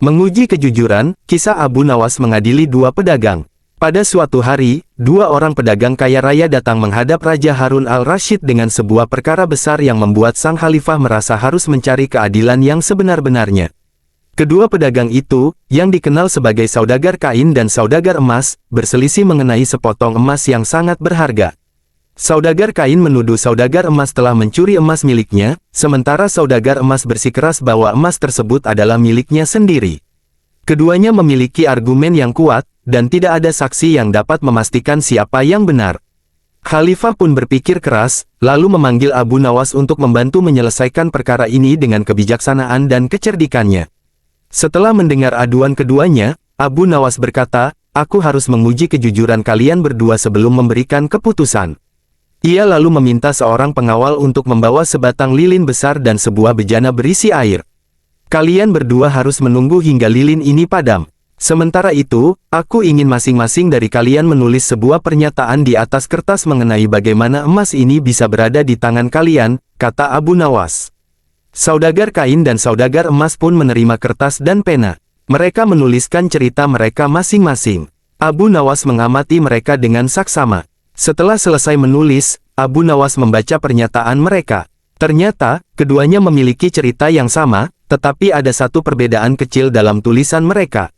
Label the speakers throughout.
Speaker 1: Menguji kejujuran, kisah Abu Nawas mengadili dua pedagang. Pada suatu hari, dua orang pedagang kaya raya datang menghadap Raja Harun al-Rasyid dengan sebuah perkara besar yang membuat sang khalifah merasa harus mencari keadilan yang sebenar-benarnya. Kedua pedagang itu, yang dikenal sebagai saudagar kain dan saudagar emas, berselisih mengenai sepotong emas yang sangat berharga. Saudagar kain menuduh saudagar emas telah mencuri emas miliknya, sementara saudagar emas bersikeras bahwa emas tersebut adalah miliknya sendiri. Keduanya memiliki argumen yang kuat, dan tidak ada saksi yang dapat memastikan siapa yang benar. Khalifah pun berpikir keras, lalu memanggil Abu Nawas untuk membantu menyelesaikan perkara ini dengan kebijaksanaan dan kecerdikannya. Setelah mendengar aduan keduanya, Abu Nawas berkata, "Aku harus menguji kejujuran kalian berdua sebelum memberikan keputusan." Ia lalu meminta seorang pengawal untuk membawa sebatang lilin besar dan sebuah bejana berisi air. "Kalian berdua harus menunggu hingga lilin ini padam. Sementara itu, aku ingin masing-masing dari kalian menulis sebuah pernyataan di atas kertas mengenai bagaimana emas ini bisa berada di tangan kalian," kata Abu Nawas. Saudagar kain dan saudagar emas pun menerima kertas dan pena. Mereka menuliskan cerita mereka masing-masing. Abu Nawas mengamati mereka dengan saksama. Setelah selesai menulis, Abu Nawas membaca pernyataan mereka. Ternyata, keduanya memiliki cerita yang sama, tetapi ada satu perbedaan kecil dalam tulisan mereka.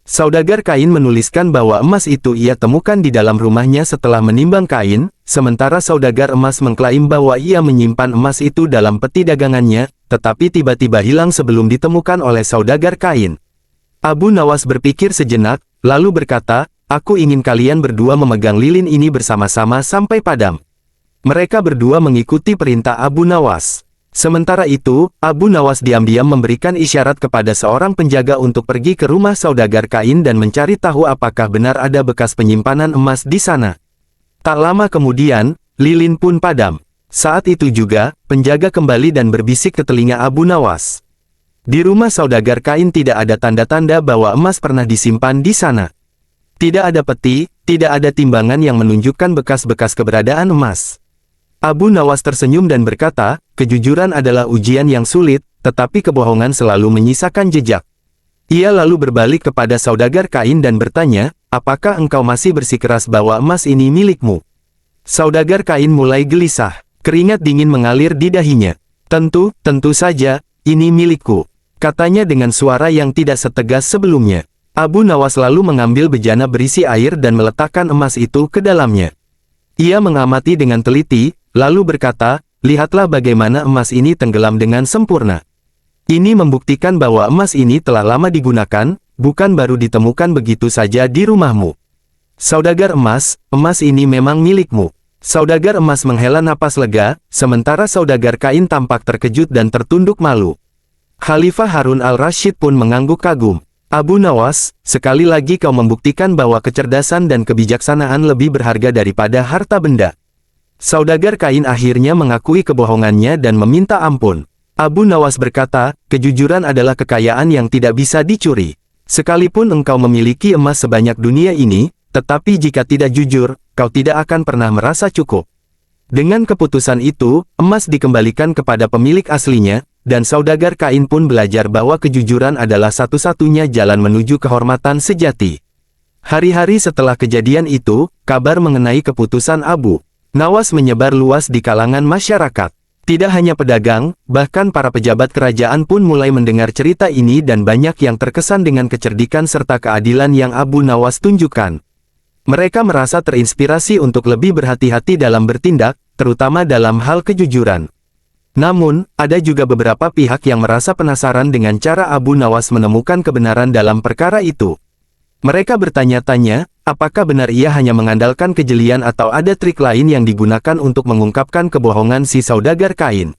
Speaker 1: Saudagar kain menuliskan bahwa emas itu ia temukan di dalam rumahnya setelah menimbang kain, sementara saudagar emas mengklaim bahwa ia menyimpan emas itu dalam peti dagangannya, tetapi tiba-tiba hilang sebelum ditemukan oleh saudagar kain. Abu Nawas berpikir sejenak, lalu berkata, "Aku ingin kalian berdua memegang lilin ini bersama-sama sampai padam." Mereka berdua mengikuti perintah Abu Nawas. Sementara itu, Abu Nawas diam-diam memberikan isyarat kepada seorang penjaga untuk pergi ke rumah saudagar kain dan mencari tahu apakah benar ada bekas penyimpanan emas di sana. Tak lama kemudian, lilin pun padam. Saat itu juga, penjaga kembali dan berbisik ke telinga Abu Nawas. Di rumah saudagar kain tidak ada tanda-tanda bahwa emas pernah disimpan di sana. Tidak ada peti, tidak ada timbangan yang menunjukkan bekas-bekas keberadaan emas. Abu Nawas tersenyum dan berkata, "Kejujuran adalah ujian yang sulit, tetapi kebohongan selalu menyisakan jejak." Ia lalu berbalik kepada saudagar kain dan bertanya, "Apakah engkau masih bersikeras bahwa emas ini milikmu?" Saudagar kain mulai gelisah. Keringat dingin mengalir di dahinya. Tentu saja, ini milikku," katanya dengan suara yang tidak setegas sebelumnya. Abu Nawas lalu mengambil bejana berisi air dan meletakkan emas itu ke dalamnya. Ia mengamati dengan teliti, lalu berkata, "Lihatlah bagaimana emas ini tenggelam dengan sempurna. Ini membuktikan bahwa emas ini telah lama digunakan, bukan baru ditemukan begitu saja di rumahmu. Saudagar emas, emas ini memang milikmu." Saudagar emas menghela napas lega, sementara saudagar kain tampak terkejut dan tertunduk malu. Khalifah Harun al-Rasyid pun mengangguk kagum. "Abu Nawas, sekali lagi kau membuktikan bahwa kecerdasan dan kebijaksanaan lebih berharga daripada harta benda." Saudagar kain akhirnya mengakui kebohongannya dan meminta ampun. Abu Nawas berkata, "Kejujuran adalah kekayaan yang tidak bisa dicuri. Sekalipun engkau memiliki emas sebanyak dunia ini, tetapi jika tidak jujur, kau tidak akan pernah merasa cukup." Dengan keputusan itu, emas dikembalikan kepada pemilik aslinya, dan saudagar kain pun belajar bahwa kejujuran adalah satu-satunya jalan menuju kehormatan sejati. Hari-hari setelah kejadian itu, kabar mengenai keputusan Abu Nawas menyebar luas di kalangan masyarakat. Tidak hanya pedagang, bahkan para pejabat kerajaan pun mulai mendengar cerita ini dan banyak yang terkesan dengan kecerdikan serta keadilan yang Abu Nawas tunjukkan. Mereka merasa terinspirasi untuk lebih berhati-hati dalam bertindak, terutama dalam hal kejujuran. Namun, ada juga beberapa pihak yang merasa penasaran dengan cara Abu Nawas menemukan kebenaran dalam perkara itu. Mereka bertanya-tanya, apakah benar ia hanya mengandalkan kejelian atau ada trik lain yang digunakan untuk mengungkapkan kebohongan si saudagar kain.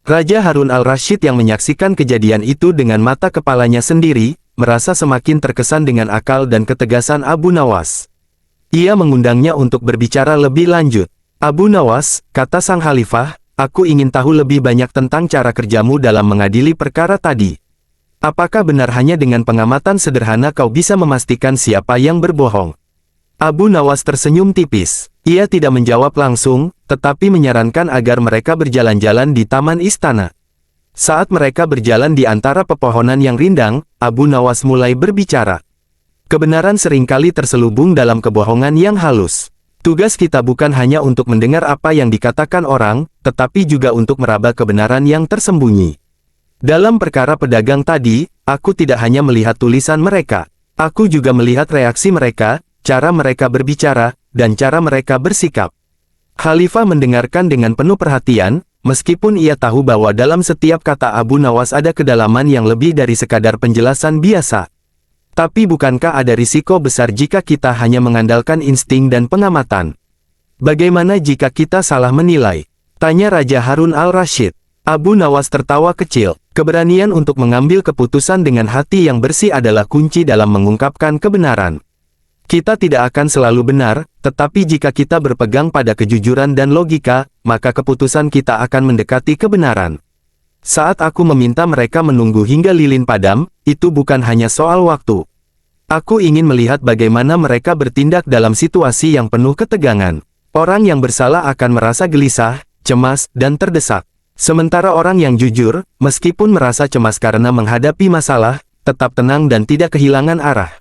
Speaker 1: Raja Harun al-Rasyid yang menyaksikan kejadian itu dengan mata kepalanya sendiri, merasa semakin terkesan dengan akal dan ketegasan Abu Nawas. Ia mengundangnya untuk berbicara lebih lanjut. "Abu Nawas," kata sang khalifah, "aku ingin tahu lebih banyak tentang cara kerjamu dalam mengadili perkara tadi. Apakah benar hanya dengan pengamatan sederhana kau bisa memastikan siapa yang berbohong?" Abu Nawas tersenyum tipis. Ia tidak menjawab langsung, tetapi menyarankan agar mereka berjalan-jalan di taman istana. Saat mereka berjalan di antara pepohonan yang rindang, Abu Nawas mulai berbicara. Kebenaran seringkali terselubung dalam kebohongan yang halus. Tugas kita bukan hanya untuk mendengar apa yang dikatakan orang, tetapi juga untuk meraba kebenaran yang tersembunyi. Dalam perkara pedagang tadi, aku tidak hanya melihat tulisan mereka. Aku juga melihat reaksi mereka, cara mereka berbicara, dan cara mereka bersikap. Khalifah mendengarkan dengan penuh perhatian, meskipun ia tahu bahwa dalam setiap kata Abu Nawas ada kedalaman yang lebih dari sekadar penjelasan biasa. Tapi bukankah ada risiko besar jika kita hanya mengandalkan insting dan pengamatan? Bagaimana jika kita salah menilai? Tanya Raja Harun al-Rashid. Abu Nawas tertawa kecil. Keberanian untuk mengambil keputusan dengan hati yang bersih adalah kunci dalam mengungkapkan kebenaran. Kita tidak akan selalu benar, tetapi jika kita berpegang pada kejujuran dan logika, maka keputusan kita akan mendekati kebenaran. Saat aku meminta mereka menunggu hingga lilin padam, itu bukan hanya soal waktu. Aku ingin melihat bagaimana mereka bertindak dalam situasi yang penuh ketegangan. Orang yang bersalah akan merasa gelisah, cemas, dan terdesak. Sementara orang yang jujur, meskipun merasa cemas karena menghadapi masalah, tetap tenang dan tidak kehilangan arah.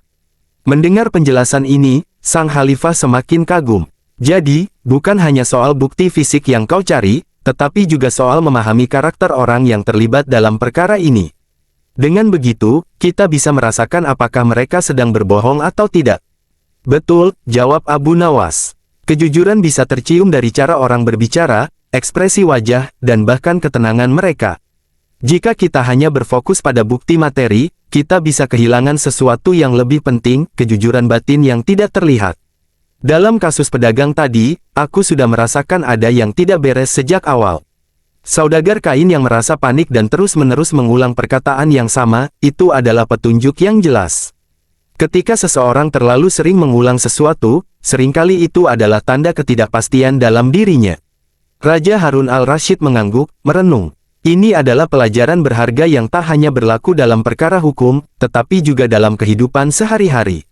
Speaker 1: Mendengar penjelasan ini, sang khalifah semakin kagum. Jadi, bukan hanya soal bukti fisik yang kau cari, tetapi juga soal memahami karakter orang yang terlibat dalam perkara ini. Dengan begitu, kita bisa merasakan apakah mereka sedang berbohong atau tidak. Betul, jawab Abu Nawas. Kejujuran bisa tercium dari cara orang berbicara, ekspresi wajah, dan bahkan ketenangan mereka. Jika kita hanya berfokus pada bukti materi, kita bisa kehilangan sesuatu yang lebih penting, kejujuran batin yang tidak terlihat. Dalam kasus pedagang tadi, aku sudah merasakan ada yang tidak beres sejak awal. Saudagar kain yang merasa panik dan terus-menerus mengulang perkataan yang sama, itu adalah petunjuk yang jelas. Ketika seseorang terlalu sering mengulang sesuatu, seringkali itu adalah tanda ketidakpastian dalam dirinya. Raja Harun al-Rashid mengangguk, merenung. Ini adalah pelajaran berharga yang tak hanya berlaku dalam perkara hukum, tetapi juga dalam kehidupan sehari-hari.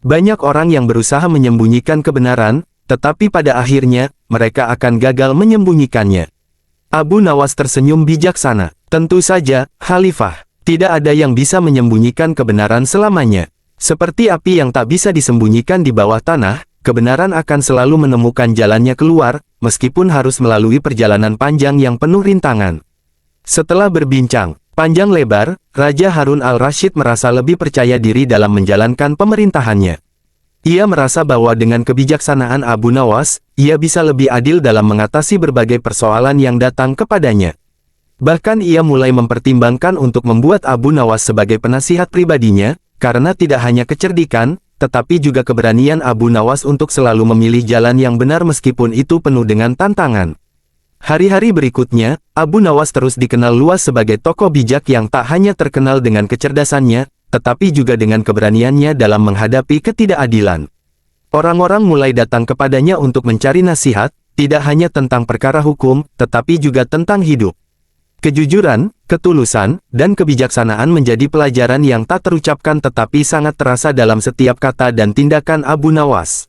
Speaker 1: Banyak orang yang berusaha menyembunyikan kebenaran, tetapi pada akhirnya, mereka akan gagal menyembunyikannya. Abu Nawas tersenyum bijaksana. Tentu saja, Khalifah. Tidak ada yang bisa menyembunyikan kebenaran selamanya. Seperti api yang tak bisa disembunyikan di bawah tanah, kebenaran akan selalu menemukan jalannya keluar, meskipun harus melalui perjalanan panjang yang penuh rintangan. Setelah berbincang panjang lebar, Raja Harun al-Rashid merasa lebih percaya diri dalam menjalankan pemerintahannya. Ia merasa bahwa dengan kebijaksanaan Abu Nawas, ia bisa lebih adil dalam mengatasi berbagai persoalan yang datang kepadanya. Bahkan ia mulai mempertimbangkan untuk membuat Abu Nawas sebagai penasihat pribadinya, karena tidak hanya kecerdikan, tetapi juga keberanian Abu Nawas untuk selalu memilih jalan yang benar meskipun itu penuh dengan tantangan. Hari-hari berikutnya, Abu Nawas terus dikenal luas sebagai tokoh bijak yang tak hanya terkenal dengan kecerdasannya, tetapi juga dengan keberaniannya dalam menghadapi ketidakadilan. Orang-orang mulai datang kepadanya untuk mencari nasihat, tidak hanya tentang perkara hukum, tetapi juga tentang hidup. Kejujuran, ketulusan, dan kebijaksanaan menjadi pelajaran yang tak terucapkan tetapi sangat terasa dalam setiap kata dan tindakan Abu Nawas.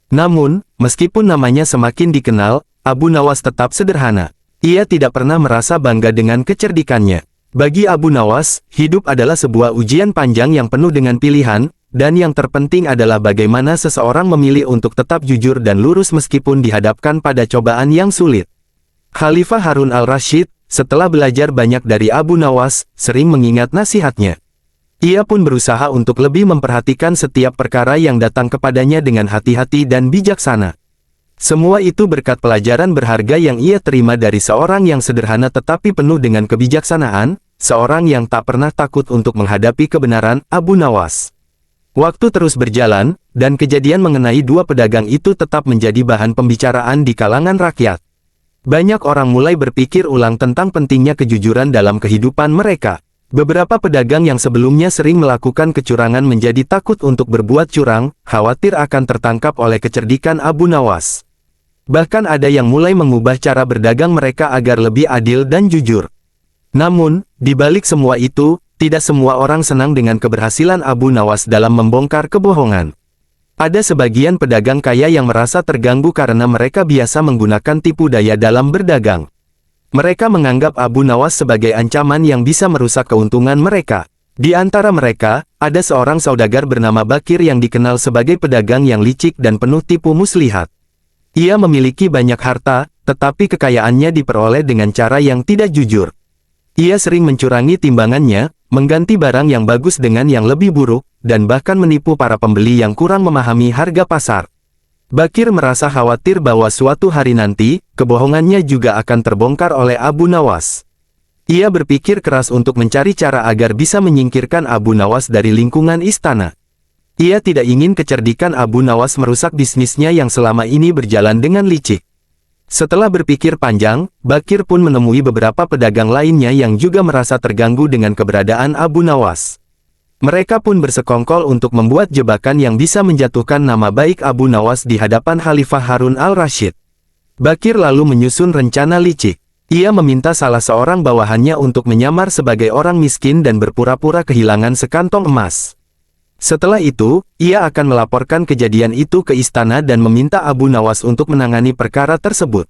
Speaker 1: Namun, meskipun namanya semakin dikenal, Abu Nawas tetap sederhana. Ia tidak pernah merasa bangga dengan kecerdikannya. Bagi Abu Nawas, hidup adalah sebuah ujian panjang yang penuh dengan pilihan, dan yang terpenting adalah bagaimana seseorang memilih untuk tetap jujur dan lurus meskipun dihadapkan pada cobaan yang sulit. Khalifah Harun al-Rashid, setelah belajar banyak dari Abu Nawas, sering mengingat nasihatnya. Ia pun berusaha untuk lebih memperhatikan setiap perkara yang datang kepadanya dengan hati-hati dan bijaksana. Semua itu berkat pelajaran berharga yang ia terima dari seorang yang sederhana tetapi penuh dengan kebijaksanaan, seorang yang tak pernah takut untuk menghadapi kebenaran, Abu Nawas. Waktu terus berjalan, dan kejadian mengenai dua pedagang itu tetap menjadi bahan pembicaraan di kalangan rakyat. Banyak orang mulai berpikir ulang tentang pentingnya kejujuran dalam kehidupan mereka. Beberapa pedagang yang sebelumnya sering melakukan kecurangan menjadi takut untuk berbuat curang, khawatir akan tertangkap oleh kecerdikan Abu Nawas. Bahkan ada yang mulai mengubah cara berdagang mereka agar lebih adil dan jujur. Namun, di balik semua itu, tidak semua orang senang dengan keberhasilan Abu Nawas dalam membongkar kebohongan. Ada sebagian pedagang kaya yang merasa terganggu karena mereka biasa menggunakan tipu daya dalam berdagang. Mereka menganggap Abu Nawas sebagai ancaman yang bisa merusak keuntungan mereka. Di antara mereka, ada seorang saudagar bernama Bakir yang dikenal sebagai pedagang yang licik dan penuh tipu muslihat. Ia memiliki banyak harta, tetapi kekayaannya diperoleh dengan cara yang tidak jujur. Ia sering mencurangi timbangannya, mengganti barang yang bagus dengan yang lebih buruk, dan bahkan menipu para pembeli yang kurang memahami harga pasar. Bakir merasa khawatir bahwa suatu hari nanti, kebohongannya juga akan terbongkar oleh Abu Nawas. Ia berpikir keras untuk mencari cara agar bisa menyingkirkan Abu Nawas dari lingkungan istana. Ia tidak ingin kecerdikan Abu Nawas merusak bisnisnya yang selama ini berjalan dengan licik. Setelah berpikir panjang, Bakir pun menemui beberapa pedagang lainnya yang juga merasa terganggu dengan keberadaan Abu Nawas. Mereka pun bersekongkol untuk membuat jebakan yang bisa menjatuhkan nama baik Abu Nawas di hadapan Khalifah Harun al-Rashid. Bakir lalu menyusun rencana licik. Ia meminta salah seorang bawahannya untuk menyamar sebagai orang miskin dan berpura-pura kehilangan sekantong emas. Setelah itu, ia akan melaporkan kejadian itu ke istana dan meminta Abu Nawas untuk menangani perkara tersebut.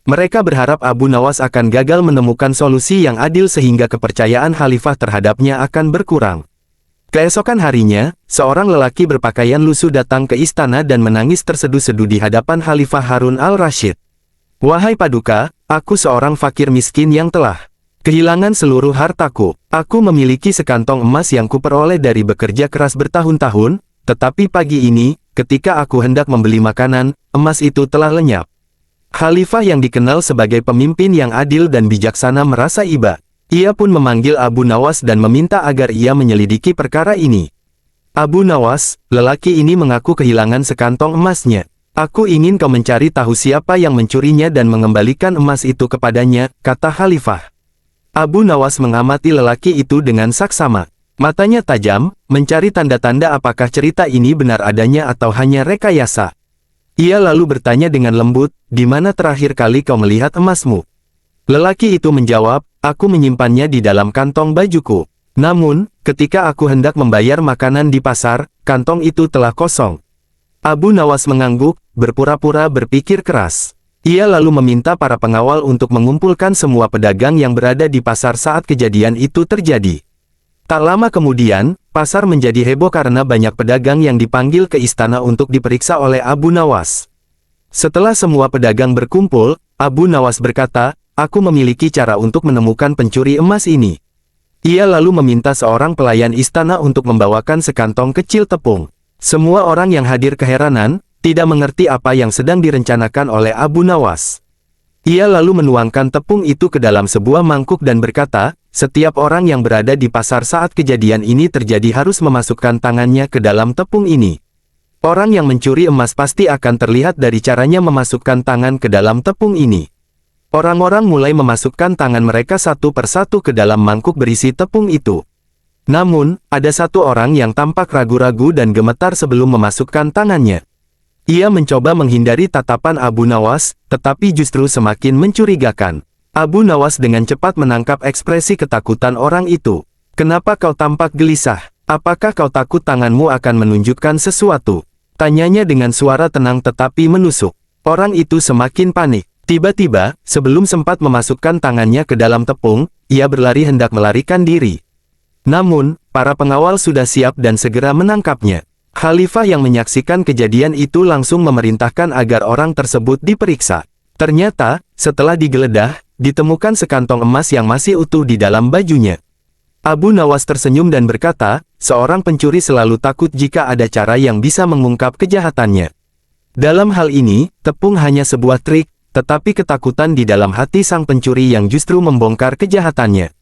Speaker 1: Mereka berharap Abu Nawas akan gagal menemukan solusi yang adil sehingga kepercayaan khalifah terhadapnya akan berkurang. Keesokan harinya, seorang lelaki berpakaian lusuh datang ke istana dan menangis terseduh-seduh di hadapan Khalifah Harun al-Rashid. "Wahai Paduka, aku seorang fakir miskin yang telah kehilangan seluruh hartaku. Aku memiliki sekantong emas yang kuperoleh dari bekerja keras bertahun-tahun, tetapi pagi ini, ketika aku hendak membeli makanan, emas itu telah lenyap." Khalifah yang dikenal sebagai pemimpin yang adil dan bijaksana merasa iba. Ia pun memanggil Abu Nawas dan meminta agar ia menyelidiki perkara ini. "Abu Nawas, lelaki ini mengaku kehilangan sekantong emasnya. Aku ingin kau mencari tahu siapa yang mencurinya dan mengembalikan emas itu kepadanya," kata Khalifah. Abu Nawas mengamati lelaki itu dengan saksama. Matanya tajam, mencari tanda-tanda apakah cerita ini benar adanya atau hanya rekayasa. Ia lalu bertanya dengan lembut, "Di mana terakhir kali kau melihat emasmu?" Lelaki itu menjawab, "Aku menyimpannya di dalam kantong bajuku. Namun, ketika aku hendak membayar makanan di pasar, kantong itu telah kosong." Abu Nawas mengangguk, berpura-pura berpikir keras. Ia lalu meminta para pengawal untuk mengumpulkan semua pedagang yang berada di pasar saat kejadian itu terjadi. Tak lama kemudian, pasar menjadi heboh karena banyak pedagang yang dipanggil ke istana untuk diperiksa oleh Abu Nawas. Setelah semua pedagang berkumpul, Abu Nawas berkata, "Aku memiliki cara untuk menemukan pencuri emas ini." Ia lalu meminta seorang pelayan istana untuk membawakan sekantong kecil tepung. Semua orang yang hadir keheranan, tidak mengerti apa yang sedang direncanakan oleh Abu Nawas. Ia lalu menuangkan tepung itu ke dalam sebuah mangkuk dan berkata, "Setiap orang yang berada di pasar saat kejadian ini terjadi harus memasukkan tangannya ke dalam tepung ini. Orang yang mencuri emas pasti akan terlihat dari caranya memasukkan tangan ke dalam tepung ini." Orang-orang mulai memasukkan tangan mereka satu persatu ke dalam mangkuk berisi tepung itu. Namun, ada satu orang yang tampak ragu-ragu dan gemetar sebelum memasukkan tangannya. Ia mencoba menghindari tatapan Abu Nawas, tetapi justru semakin mencurigakan. Abu Nawas dengan cepat menangkap ekspresi ketakutan orang itu. "Kenapa kau tampak gelisah? Apakah kau takut tanganmu akan menunjukkan sesuatu?" tanyanya dengan suara tenang tetapi menusuk. Orang itu semakin panik. Tiba-tiba, sebelum sempat memasukkan tangannya ke dalam tepung, ia berlari hendak melarikan diri. Namun, para pengawal sudah siap dan segera menangkapnya. Khalifah yang menyaksikan kejadian itu langsung memerintahkan agar orang tersebut diperiksa. Ternyata, setelah digeledah, ditemukan sekantong emas yang masih utuh di dalam bajunya. Abu Nawas tersenyum dan berkata, "Seorang pencuri selalu takut jika ada cara yang bisa mengungkap kejahatannya. Dalam hal ini, tepung hanya sebuah trik, tetapi ketakutan di dalam hati sang pencuri yang justru membongkar kejahatannya."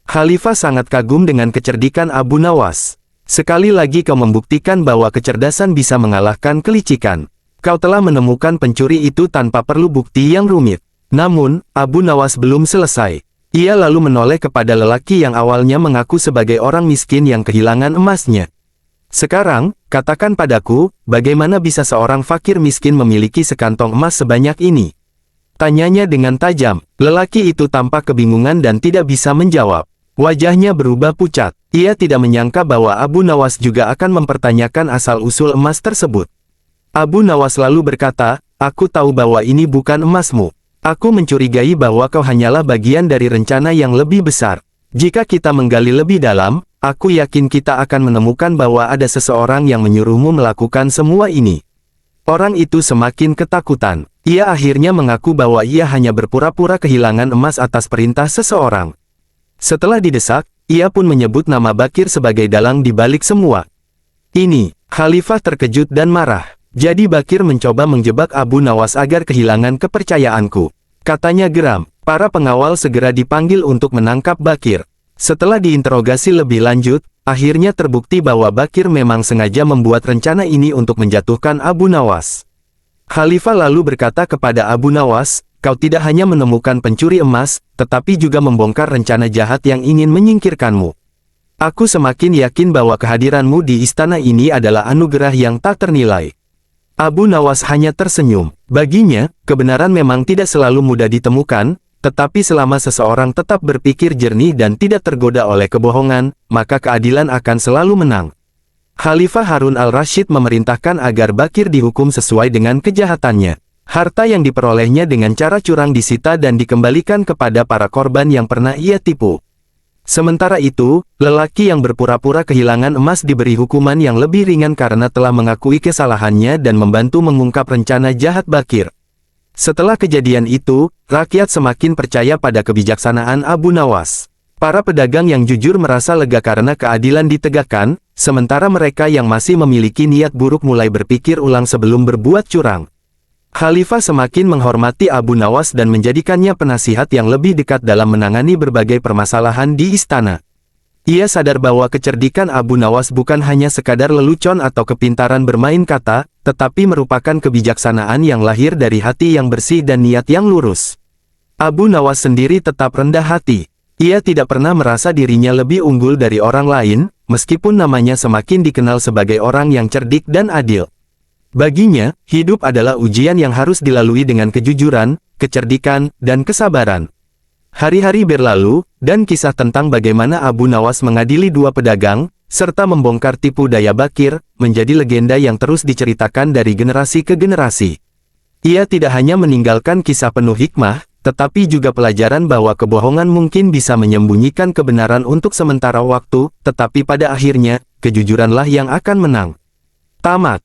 Speaker 1: Khalifah sangat kagum dengan kecerdikan Abu Nawas. "Sekali lagi kau membuktikan bahwa kecerdasan bisa mengalahkan kelicikan. Kau telah menemukan pencuri itu tanpa perlu bukti yang rumit." Namun, Abu Nawas belum selesai. Ia lalu menoleh kepada lelaki yang awalnya mengaku sebagai orang miskin yang kehilangan emasnya. "Sekarang, katakan padaku, bagaimana bisa seorang fakir miskin memiliki sekantong emas sebanyak ini?" tanyanya dengan tajam. Lelaki itu tampak kebingungan dan tidak bisa menjawab. Wajahnya berubah pucat. Ia tidak menyangka bahwa Abu Nawas juga akan mempertanyakan asal-usul emas tersebut. Abu Nawas lalu berkata, "Aku tahu bahwa ini bukan emasmu. Aku mencurigai bahwa kau hanyalah bagian dari rencana yang lebih besar. Jika kita menggali lebih dalam, aku yakin kita akan menemukan bahwa ada seseorang yang menyuruhmu melakukan semua ini. Orang itu semakin ketakutan. Ia akhirnya mengaku bahwa ia hanya berpura-pura kehilangan emas atas perintah seseorang. Setelah didesak, ia pun menyebut nama Bakir sebagai dalang di balik semua. Ini, Khalifah terkejut dan marah. Jadi Bakir mencoba menjebak Abu Nawas agar kehilangan kepercayaanku. Katanya geram. Para pengawal segera dipanggil untuk menangkap Bakir. Setelah diinterogasi lebih lanjut, akhirnya terbukti bahwa Bakir memang sengaja membuat rencana ini untuk menjatuhkan Abu Nawas. Khalifah lalu berkata kepada Abu Nawas, kau tidak hanya menemukan pencuri emas, tetapi juga membongkar rencana jahat yang ingin menyingkirkanmu. Aku semakin yakin bahwa kehadiranmu di istana ini adalah anugerah yang tak ternilai. Abu Nawas hanya tersenyum. Baginya, kebenaran memang tidak selalu mudah ditemukan, tetapi selama seseorang tetap berpikir jernih dan tidak tergoda oleh kebohongan, maka keadilan akan selalu menang. Khalifah Harun al-Rashid memerintahkan agar Bakir dihukum sesuai dengan kejahatannya. Harta yang diperolehnya dengan cara curang disita dan dikembalikan kepada para korban yang pernah ia tipu. Sementara itu, lelaki yang berpura-pura kehilangan emas diberi hukuman yang lebih ringan karena telah mengakui kesalahannya dan membantu mengungkap rencana jahat Bakir. Setelah kejadian itu, rakyat semakin percaya pada kebijaksanaan Abu Nawas. Para pedagang yang jujur merasa lega karena keadilan ditegakkan, sementara mereka yang masih memiliki niat buruk mulai berpikir ulang sebelum berbuat curang. Khalifah semakin menghormati Abu Nawas dan menjadikannya penasihat yang lebih dekat dalam menangani berbagai permasalahan di istana. Ia sadar bahwa kecerdikan Abu Nawas bukan hanya sekadar lelucon atau kepintaran bermain kata, tetapi merupakan kebijaksanaan yang lahir dari hati yang bersih dan niat yang lurus. Abu Nawas sendiri tetap rendah hati. Ia tidak pernah merasa dirinya lebih unggul dari orang lain, meskipun namanya semakin dikenal sebagai orang yang cerdik dan adil. Baginya, hidup adalah ujian yang harus dilalui dengan kejujuran, kecerdikan, dan kesabaran. Hari-hari berlalu, dan kisah tentang bagaimana Abu Nawas mengadili dua pedagang, serta membongkar tipu daya Bakir, menjadi legenda yang terus diceritakan dari generasi ke generasi. Ia tidak hanya meninggalkan kisah penuh hikmah, tetapi juga pelajaran bahwa kebohongan mungkin bisa menyembunyikan kebenaran untuk sementara waktu, tetapi pada akhirnya, kejujuranlah yang akan menang. Tamat.